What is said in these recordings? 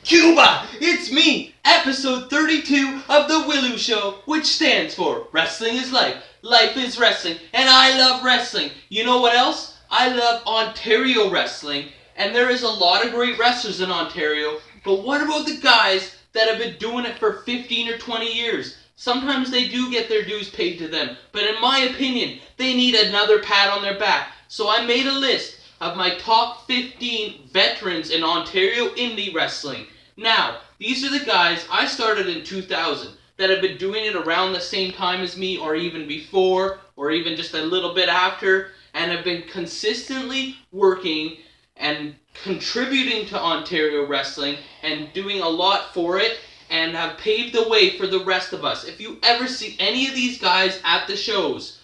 Cuba! It's me, episode 32 of The Willu Show, which stands for Wrestling is Life, Life is Wrestling, and I love wrestling. You know what else? I love Ontario wrestling, and there is a lot of great wrestlers in Ontario, but what about the guys that have been doing it for 15 or 20 years? Sometimes they do get their dues paid to them, but in my opinion, they need another pat on their back. So I made a list of my top 15 veterans in Ontario Indy Wrestling. Now, these are the guys I started in 2000 that have been doing it around the same time as me, or even before, or even just a little bit after, and have been consistently working and contributing to Ontario wrestling and doing a lot for it, and have paved the way for the rest of us. If you ever see any of these guys at the shows,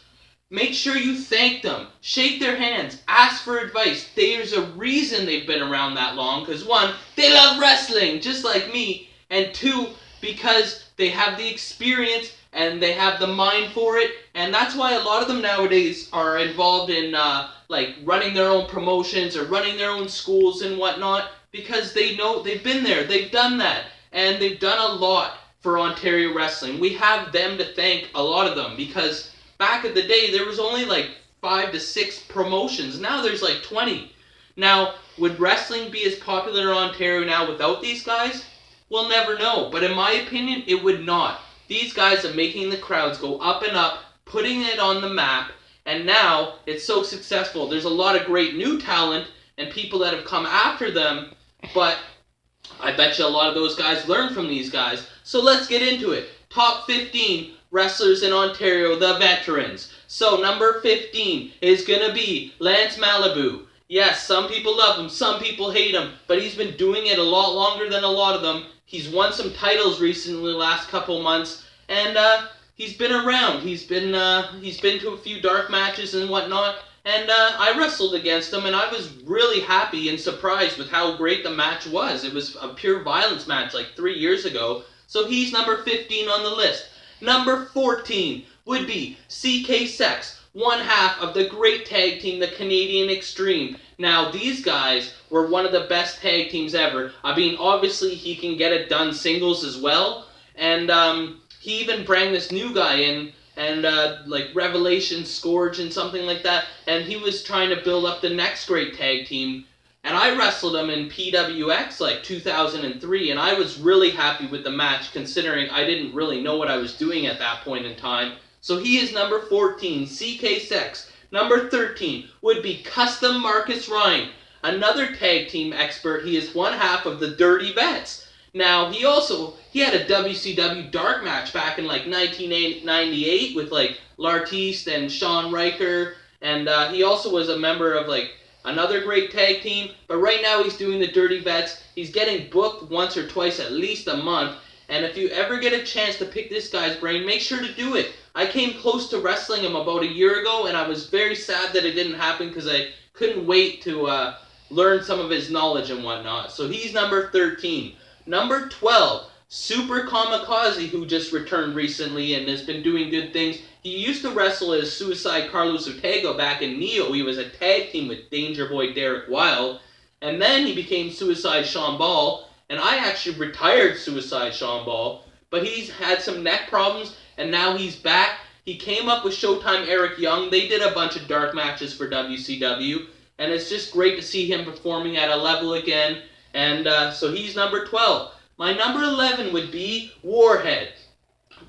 make sure you thank them, shake their hands, ask for advice. There's a reason they've been around that long, because one, they love wrestling, just like me, and two, because they have the experience and they have the mind for it, and that's why a lot of them nowadays are involved in like running their own promotions or running their own schools and whatnot, because they know they've been there, they've done that, and they've done a lot for Ontario wrestling. We have them to thank, a lot of them, because back in the day, there was only like 5 to 6 promotions. Now there's like 20. Now, would wrestling be as popular in Ontario now without these guys? We'll never know. But in my opinion, it would not. These guys are making the crowds go up and up, putting it on the map, and now it's so successful. There's a lot of great new talent and people that have come after them, but I bet you a lot of those guys learn from these guys. So let's get into it. Top 15 wrestlers in Ontario, the veterans. So number 15 is going to be Lance Malibu. Yes, some people love him, some people hate him, but he's been doing it a lot longer than a lot of them. He's won some titles recently, the last couple months, and he's been around. He's been to a few dark matches and whatnot, and I wrestled against him, and I was really happy and surprised with how great the match was. It was a pure violence match like 3 years ago, so he's number 15 on the list. Number 14 would be CK Sex, one half of the great tag team, the Canadian Extreme. Now, these guys were one of the best tag teams ever. I mean, obviously, he can get it done singles as well. And he even brought this new guy in, and like Revelation Scourge and something like that. And he was trying to build up the next great tag team. And I wrestled him in PWX like 2003, and I was really happy with the match, considering I didn't really know what I was doing at that point in time. So he is number 14, CK Sex. Number 13 would be Custom Marcus Ryan, another tag team expert. He is one half of the Dirty Vets. Now, he had a WCW dark match back in like 1998 with like L'Artiste and Sean Riker, and he also was a member of like another great tag team, but right now he's doing the Dirty Vets. He's getting booked once or twice at least a month, and if you ever get a chance to pick this guy's brain, make sure to do it. I came close to wrestling him about a year ago, and I was very sad that it didn't happen because I couldn't wait to learn some of his knowledge and whatnot. So he's number 13. Number 12, Super Kamikaze, who just returned recently and has been doing good things. He used to wrestle as Suicide Carlos Ortega back in Neo. He was a tag team with Danger Boy Derek Wilde. And then he became Suicide Sean Ball. And I actually retired Suicide Sean Ball. But he's had some neck problems, and now he's back. He came up with Showtime Eric Young. They did a bunch of dark matches for WCW. And it's just great to see him performing at a level again. And so he's number 12. My number 11 would be Warhead.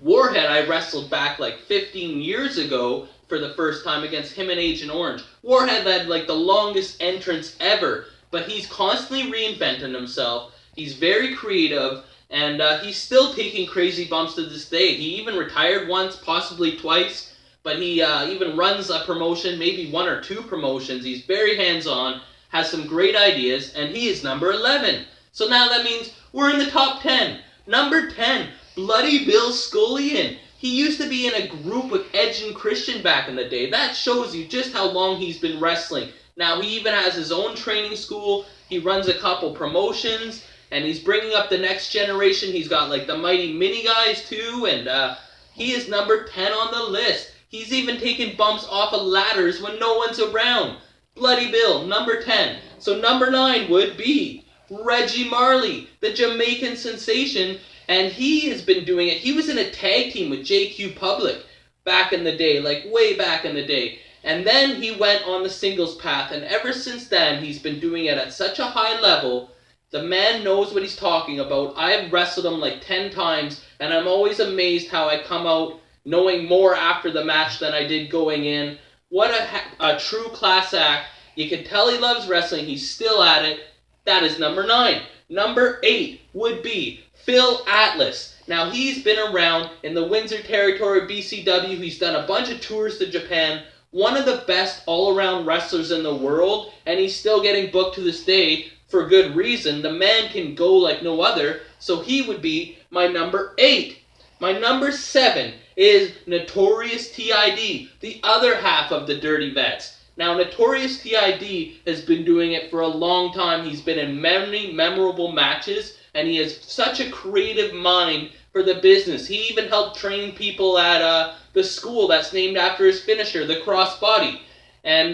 Warhead I wrestled back like 15 years ago for the first time against him and Agent Orange. Warhead had like the longest entrance ever, but he's constantly reinventing himself. He's very creative, and he's still taking crazy bumps to this day. He even retired once, possibly twice, but he even runs a promotion, maybe 1 or 2 promotions. He's very hands-on, has some great ideas, and he is number 11. So now that means we're in the top 10. Number 10, Bloody Bill Scullion. He used to be in a group with Edge and Christian back in the day. That shows you just how long he's been wrestling. Now, he even has his own training school. He runs a couple promotions, and he's bringing up the next generation. He's got like the Mighty Mini guys too, and he is number 10 on the list. He's even taking bumps off of ladders when no one's around. Bloody Bill, number 10. So number 9 would be Reggie Marley, the Jamaican sensation, and he has been doing it. He was in a tag team with JQ Public back in the day, like way back in the day. And then he went on the singles path, and ever since then, he's been doing it at such a high level. The man knows what he's talking about. I've wrestled him like 10 times, and I'm always amazed how I come out knowing more after the match than I did going in. What a true class act. You can tell he loves wrestling. He's still at it. That is number 9. Number 8 would be Phil Atlas. Now, he's been around in the Windsor territory, BCW. He's done a bunch of tours to Japan. One of the best all-around wrestlers in the world, and he's still getting booked to this day for good reason. The man can go like no other, so he would be my number 8. My number 7 is Notorious T.I.D., the other half of the Dirty Vets. Now, Notorious T.I.D. has been doing it for a long time. He's been in many memorable matches, and he has such a creative mind for the business. He even helped train people at the school that's named after his finisher, the crossbody. And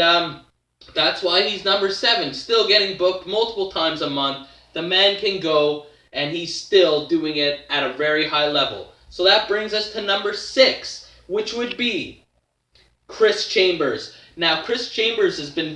that's why he's number 7, still getting booked multiple times a month. The man can go, and he's still doing it at a very high level. So that brings us to number 6, which would be Chris Chambers. Now, Chris Chambers has been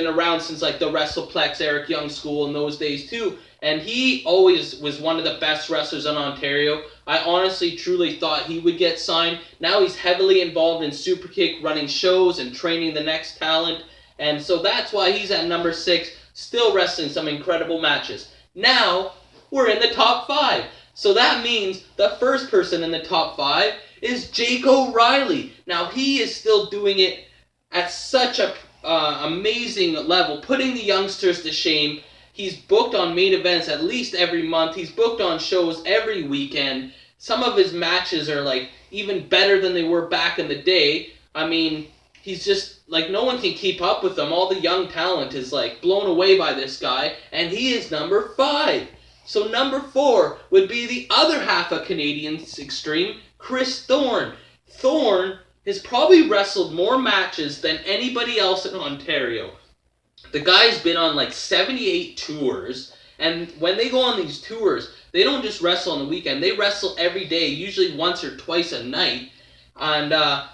around since like the WrestlePlex, Eric Young school in those days too, and he always was one of the best wrestlers in Ontario. I honestly, truly thought he would get signed. Now he's heavily involved in Superkick, running shows and training the next talent, and so that's why he's at number 6, still wrestling some incredible matches. Now, we're in the top 5. So that means the first person in the top 5 is Jake O'Reilly. Now, he is still doing it at such a amazing level, putting the youngsters to shame. He's booked on main events at least every month. He's booked on shows every weekend. Some of his matches are like even better than they were back in the day. I mean, he's just like no one can keep up with him. All the young talent is like blown away by this guy, and he is number 5. So number 4 would be the other half of Canadians Extreme, Chris Thorne. Thorne has probably wrestled more matches than anybody else in Ontario. The guy's been on like 78 tours, and when they go on these tours, they don't just wrestle on the weekend. They wrestle every day, usually once or twice a night. And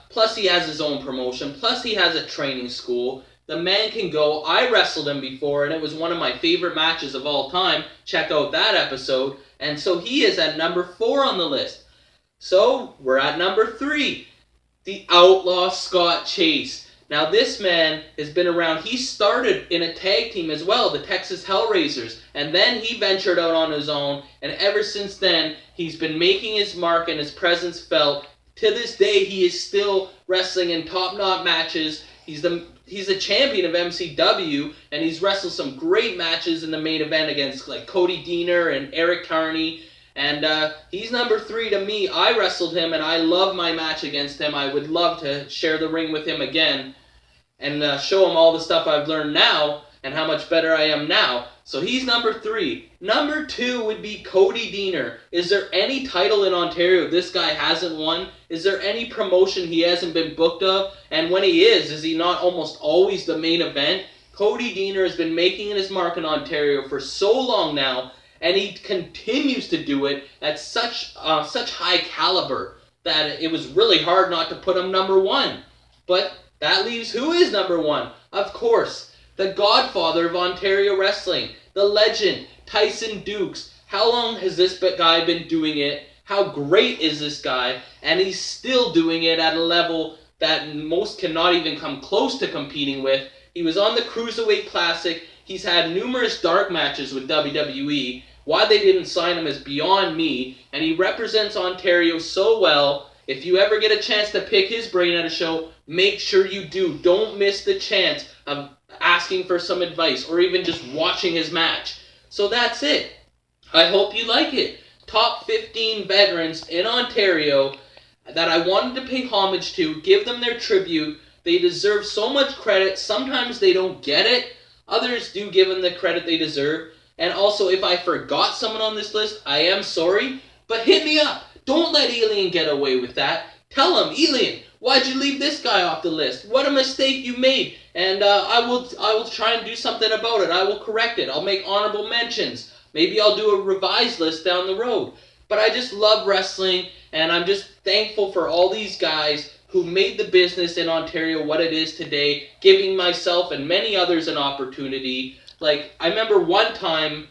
plus he has his own promotion, plus he has a training school. The man can go. I wrestled him before, and it was one of my favorite matches of all time. Check out that episode. And so he is at number 4 on the list. So we're at number 3, the Outlaw Scott Chase. Now this man has been around. He started in a tag team as well, the Texas Hellraisers. And then he ventured out on his own. And ever since then, he's been making his mark and his presence felt. To this day, he is still wrestling in top-notch matches. He's a champion of MCW, and he's wrestled some great matches in the main event against like Cody Deaner and Eric Carney. And he's number 3 to me. I wrestled him, and I love my match against him. I would love to share the ring with him again and show him all the stuff I've learned now and how much better I am now. So he's number 3. Number 2 would be Cody Deaner. Is there any title in Ontario this guy hasn't won? Is there any promotion he hasn't been booked of? And when he is he not almost always the main event? Cody Deaner has been making his mark in Ontario for so long now, and he continues to do it at such high caliber that it was really hard not to put him number 1. But that leaves who is number 1? Of course, the godfather of Ontario wrestling, the legend, Tyson Dukes. How long has this guy been doing it? How great is this guy? And he's still doing it at a level that most cannot even come close to competing with. He was on the Cruiserweight Classic. He's had numerous dark matches with WWE. Why they didn't sign him is beyond me. And he represents Ontario so well. If you ever get a chance to pick his brain at a show, make sure you do. Don't miss the chance of asking for some advice or even just watching his match. So that's it. I hope you like it. Top 15 veterans in Ontario that I wanted to pay homage to, give them their tribute. They deserve so much credit. Sometimes they don't get it. Others do give them the credit they deserve. And also, if I forgot someone on this list, I am sorry. But hit me up. Don't let Elian get away with that. Tell him, Elian, Why'd you leave this guy off the list? What a mistake you made. And I will try and do something about it. I will correct it. I'll make honorable mentions. Maybe I'll do a revised list down the road. But I just love wrestling, and I'm just thankful for all these guys who made the business in Ontario what it is today, giving myself and many others an opportunity. Like, I remember one time,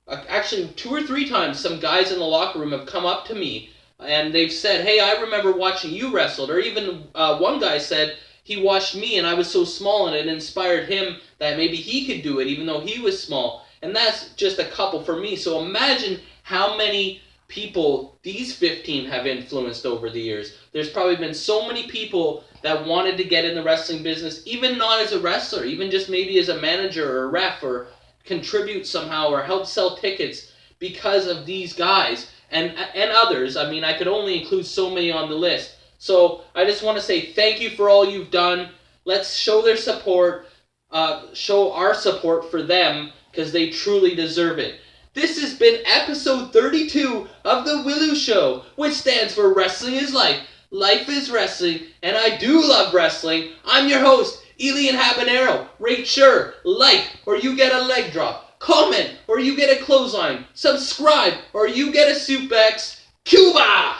actually 2 or 3 times, some guys in the locker room have come up to me and they've said, hey, I remember watching you wrestled. Or even one guy said he watched me and I was so small and it inspired him that maybe he could do it even though he was small. And that's just a couple for me. So imagine how many people these 15 have influenced over the years. There's probably been so many people that wanted to get in the wrestling business, even not as a wrestler, even just maybe as a manager or a ref, or contribute somehow or help sell tickets because of these guys and others. I mean, I could only include so many on the list. So I just want to say thank you for all you've done. Let's show their support, show our support for them, because they truly deserve it. This has been episode 32 of The W.I.L.L.I.W Show, which stands for Wrestling is Life. Life is wrestling, and I do love wrestling. I'm your host, Elian Habanero. Rate sure, like, or you get a leg drop. Comment, or you get a clothesline. Subscribe, or you get a suplex. Cuba!